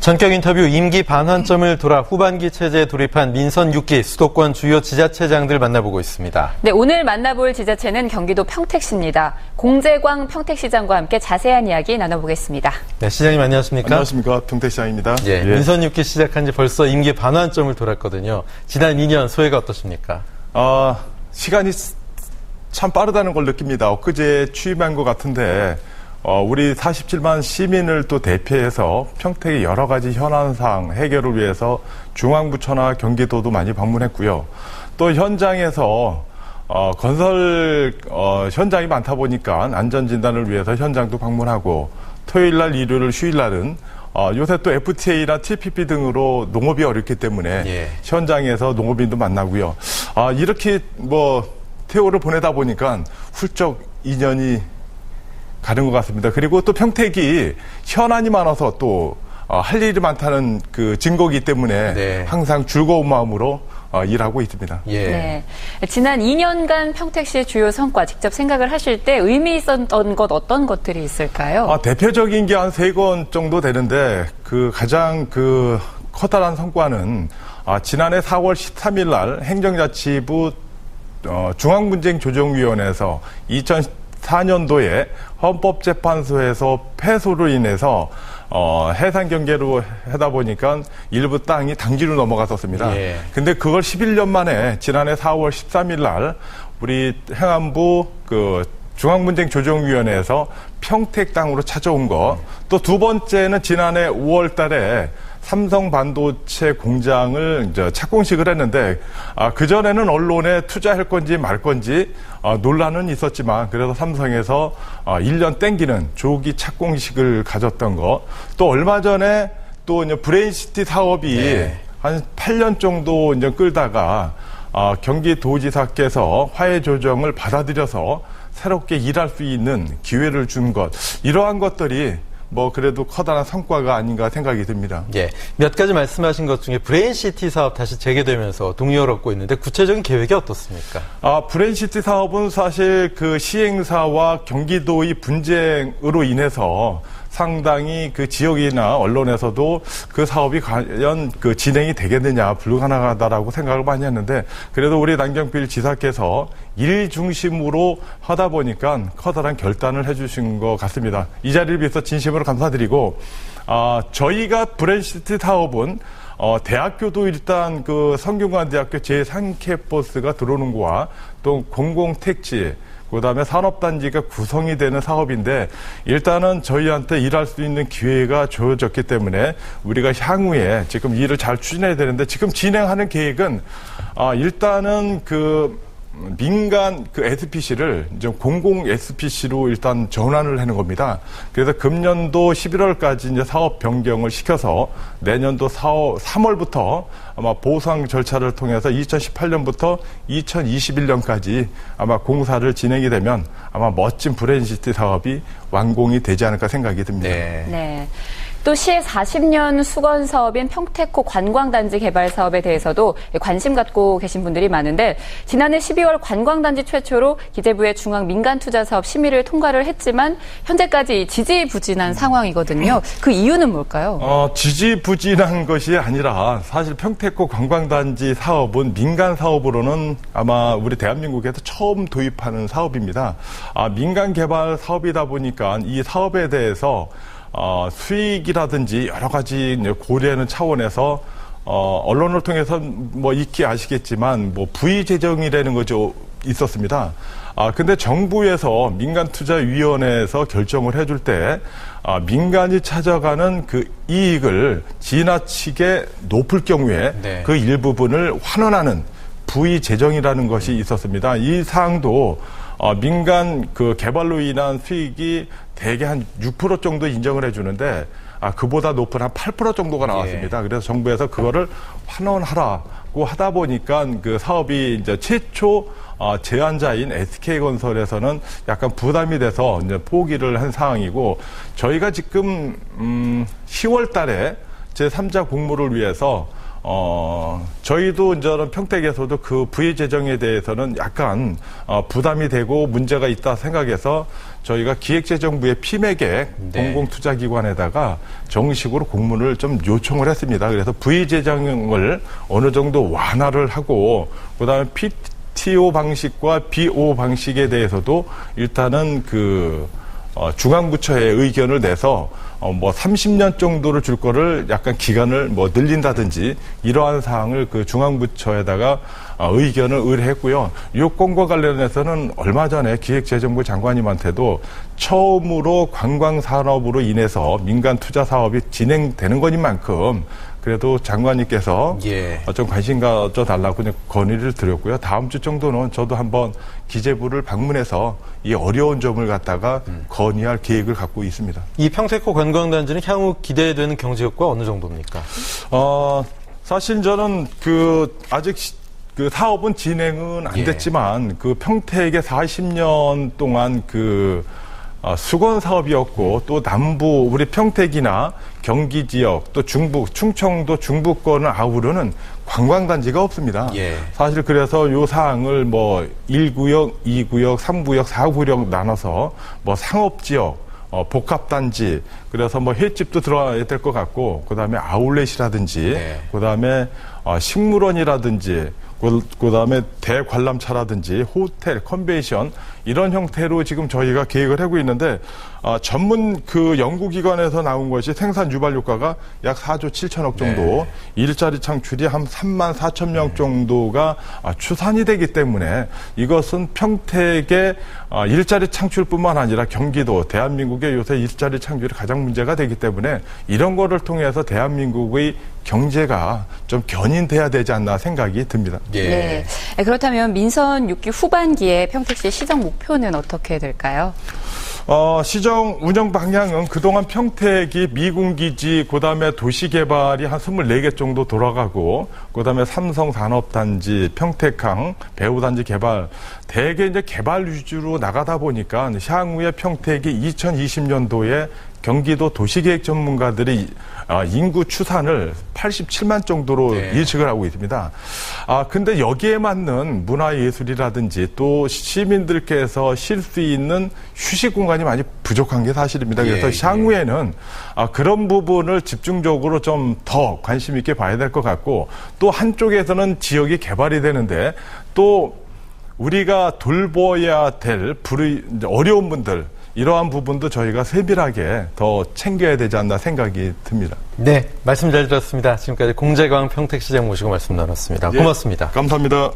전격 인터뷰 임기 반환점을 돌아 후반기 체제에 돌입한 민선 6기 수도권 주요 지자체장들 만나보고 있습니다. 네, 오늘 만나볼 지자체는 경기도 평택시입니다. 공재광 평택시장과 함께 자세한 이야기 나눠보겠습니다. 네, 시장님 안녕하십니까? 안녕하십니까. 평택시장입니다. 예, 민선 6기 시작한 지 벌써 임기 반환점을 돌았거든요. 지난 2년 소회가 어떠십니까? 시간이 참 빠르다는 걸 느낍니다. 엊그제 취임한 것 같은데 우리 47만 시민을 또 대표해서 평택의 여러 가지 현안사항 해결을 위해서 중앙부처나 경기도도 많이 방문했고요. 또 현장에서 건설 현장이 많다 보니까 안전진단을 위해서 현장도 방문하고 토요일날, 일요일, 휴일날은 요새 또 FTA나 TPP 등으로 농업이 어렵기 때문에 현장에서 농업인도 만나고요. 이렇게 세월을 보내다 보니까 훌쩍 2년이 가는 것 같습니다. 그리고 또 평택이 현안이 많아서 또 할 일이 많다는 그 증거이기 때문에 항상 즐거운 마음으로 일하고 있습니다. 네. 지난 2년간 평택시의 주요 성과 직접 생각을 하실 때 의미 있었던 것 어떤 것들이 있을까요? 대표적인 게 한 3건 정도 되는데 그 가장 그 커다란 성과는 지난해 4월 13일 날 행정자치부 중앙분쟁조정위원회에서 2004년도에 헌법재판소에서 패소로 인해서 해상 경계로 하다 보니까 일부 땅이 당지로 넘어갔었습니다. 근데 그걸 11년 만에 지난해 4월 13일 날 우리 행안부 중앙분쟁조정위원회에서 평택 땅으로 찾아온 거. 또 두 번째는 지난해 5월 달에 삼성 반도체 공장을 이제 착공식을 했는데 그전에는 언론에 투자할 건지 말 건지 논란은 있었지만 그래서 삼성에서 1년 땡기는 조기 착공식을 가졌던 거. 또 얼마 전에 또 이제 브레인시티 사업이 한 8년 정도 이제 끌다가 경기도지사께서 화해 조정을 받아들여서 새롭게 일할 수 있는 기회를 준 것. 이러한 것들이 그래도 커다란 성과가 아닌가 생각이 듭니다. 몇 가지 말씀하신 것 중에 브레인시티 사업 다시 재개되면서 동력을 얻고 있는데 구체적인 계획이 어떻습니까? 브레인시티 사업은 사실 그 시행사와 경기도의 분쟁으로 인해서 상당히 그 지역이나 언론에서도 그 사업이 과연 그 진행이 되겠느냐 불가능하다라고 생각을 많이 했는데 그래도 우리 남경필 지사께서 일 중심으로 하다 보니까 커다란 결단을 해주신 것 같습니다. 이 자리를 위해서 진심으로 감사드리고 저희가 브레인시티 사업은 대학교도 일단 그 성균관대학교 제3캠퍼스가 들어오는 거와 또 공공택지 그다음에 산업단지가 구성이 되는 사업인데 일단은 저희한테 일할 수 있는 기회가 주어졌기 때문에 우리가 향후에 지금 일을 잘 추진해야 되는데 지금 진행하는 계획은 일단은 그 민간 그 SPC를 이제 공공 SPC로 일단 전환을 하는 겁니다. 그래서 금년도 11월까지 이제 사업 변경을 시켜서 내년도 3월부터 아마 보상 절차를 통해서 2018년부터 2021년까지 아마 공사를 진행이 되면 아마 멋진 브레인시티 사업이 완공이 되지 않을까 생각이 듭니다. 네. 또 시의 40년 수건 사업인 평택호 관광단지 개발 사업에 대해서도 관심 갖고 계신 분들이 많은데 지난해 12월 관광단지 최초로 기재부의 중앙민간투자사업 심의를 통과를 했지만 현재까지 지지부진한 상황이거든요. 그 이유는 뭘까요? 지지부진한 것이 아니라 사실 평택호 관광단지 사업은 민간 사업으로는 아마 우리 대한민국에서 처음 도입하는 사업입니다. 민간 개발 사업이다 보니까 이 사업에 대해서 수익이라든지 여러 가지 고려하는 차원에서 언론을 통해서 익히 아시겠지만 부의 재정이라는 거죠 있었습니다. 근데 정부에서 민간투자위원회에서 결정을 해줄 때 민간이 찾아가는 그 이익을 지나치게 높을 경우에 그 일부분을 환원하는 부의 재정이라는 것이 있었습니다. 이 사항도 민간 그 개발로 인한 수익이 대개 한 6% 정도 인정을 해주는데 그보다 높은 한 8% 정도가 나왔습니다. 그래서 정부에서 그거를 환원하라고 하다 보니까 그 사업이 이제 최초 제안자인 SK건설에서는 약간 부담이 돼서 이제 포기를 한 상황이고 저희가 지금 10월 달에 제3자 공모를 위해서 저희도 이제는 평택에서도 그 부의 재정에 대해서는 약간 부담이 되고 문제가 있다 생각해서 저희가 기획재정부의 피매객 네. 공공투자기관에다가 정식으로 공문을 좀 요청을 했습니다. 그래서 부의 재정을 어느 정도 완화를 하고 그다음에 PTO 방식과 BO 방식에 대해서도 일단은 중앙부처의 의견을 내서 뭐 30년 정도를 줄 거를 약간 기간을 뭐 늘린다든지 이러한 사항을 그 중앙부처에다가 의견을 의뢰했고요. 이 건과 관련해서는 얼마 전에 기획재정부 장관님한테도 처음으로 관광산업으로 인해서 민간 투자 사업이 진행되는 것인 만큼 그래도 장관님께서 예. 좀 관심 가져달라고 건의를 드렸고요. 다음 주 정도는 저도 한번 기재부를 방문해서 이 어려운 점을 갖다가 건의할 계획을 갖고 있습니다. 이 평택호 관광단지는 향후 기대되는 경제 효과 어느 정도입니까? 사실 저는 아직 그 사업은 진행은 안 예. 됐지만 그 평택에 40년 동안 수건 사업이었고 또 남부 우리 평택이나 경기 지역 또 중부 충청도 중부권을 아우르는 관광단지가 없습니다. 예. 사실 그래서 요 사항을 뭐 1구역, 2구역, 3구역, 4구역 나눠서 뭐 상업지역 복합단지 그래서 뭐 횟집도 들어야 될 것 같고 그다음에 아울렛이라든지 네. 그다음에 식물원이라든지 그다음에 대관람차라든지 호텔, 컨벤션 이런 형태로 지금 저희가 계획을 하고 있는데 전문 연구기관에서 나온 것이 생산 유발 효과가 약 4조 7천억 정도, 네. 일자리 창출이 한 3만 4천 명 정도가 추산이 되기 때문에 이것은 평택의 일자리 창출뿐만 아니라 경기도, 대한민국의 요새 일자리 창출이 가장 문제가 되기 때문에 이런 거를 통해서 대한민국의 경제가 좀 견인돼야 되지 않나 생각이 듭니다. 예. 네. 그렇다면 민선 6기 후반기에 평택시 시정 목표는 어떻게 될까요? 시정 운영 방향은 그동안 평택이 미군기지, 그 다음에 도시개발이 한 24개 정도 돌아가고, 그 다음에 삼성산업단지, 평택항, 배후단지 개발, 대개 이제 개발 위주로 나가다 보니까 향후에 평택이 2020년도에 경기도 도시계획 전문가들이 인구 추산을 87만 정도로 네. 예측을 하고 있습니다. 근데 여기에 맞는 문화예술이라든지 또 시민들께서 쉴 수 있는 휴식 공간이 많이 부족한 게 사실입니다. 그래서 예, 향후에는 그런 부분을 집중적으로 좀 더 관심 있게 봐야 될 것 같고 또 한쪽에서는 지역이 개발이 되는데 또 우리가 돌보아야 될 어려운 분들 이러한 부분도 저희가 세밀하게 더 챙겨야 되지 않나 생각이 듭니다. 네, 말씀 잘 들었습니다. 지금까지 공재광 평택시장 모시고 말씀 나눴습니다. 예, 고맙습니다. 감사합니다.